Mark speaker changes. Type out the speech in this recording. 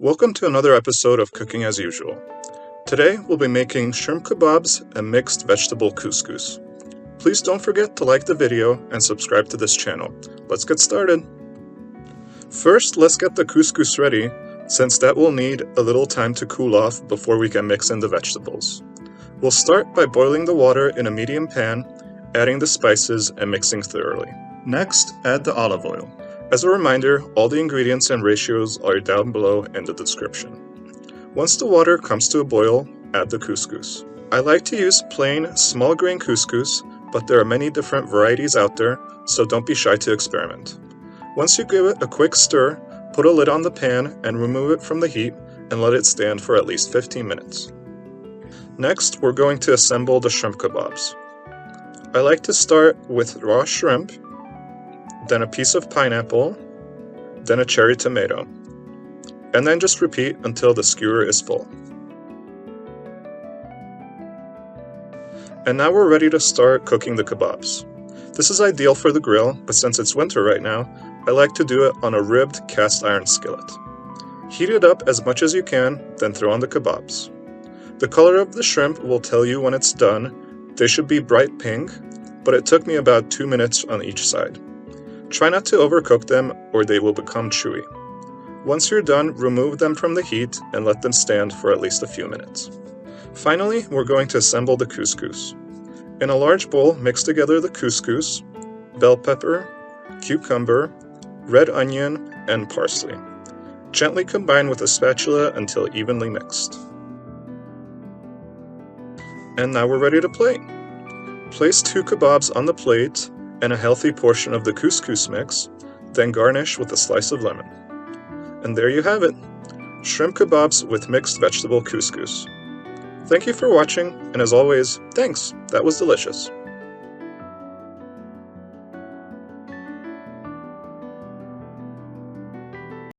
Speaker 1: Welcome to another episode of Cooking as Usual. Today we'll be making shrimp kebabs and mixed vegetable couscous. Please don't forget to like the video and subscribe to this channel. Let's get started. First, let's get the couscous ready, since that will need a little time to cool off before we can mix in the vegetables. We'll start by boiling the water in a medium pan, adding the spices and mixing thoroughly. Next, add the olive oil. As a reminder, all the ingredients and ratios are down below in the description. Once the water comes to a boil, add the couscous. I like to use plain, small grain couscous, but there are many different varieties out there, so don't be shy to experiment. Once you give it a quick stir, put a lid on the pan and remove it from the heat and let it stand for at least 15 minutes. Next, we're going to assemble the shrimp kebabs. I like to start with raw shrimp, then a piece of pineapple, then a cherry tomato, and then just repeat until the skewer is full. And now we're ready to start cooking the kebabs. This is ideal for the grill, but since it's winter right now, I like to do it on a ribbed cast iron skillet. Heat it up as much as you can, then throw on the kebabs. The color of the shrimp will tell you when it's done. They should be bright pink, but it took me about 2 minutes on each side. Try not to overcook them or they will become chewy. Once you're done, remove them from the heat and let them stand for at least a few minutes. Finally, we're going to assemble the couscous. In a large bowl, mix together the couscous, bell pepper, cucumber, red onion, and parsley. Gently combine with a spatula until evenly mixed. And now we're ready to plate. Place 2 kebabs on the plate and a healthy portion of the couscous mix, then garnish with a slice of lemon. And there you have it, shrimp kebabs with mixed vegetable couscous. Thank you for watching, and as always, thanks, that was delicious.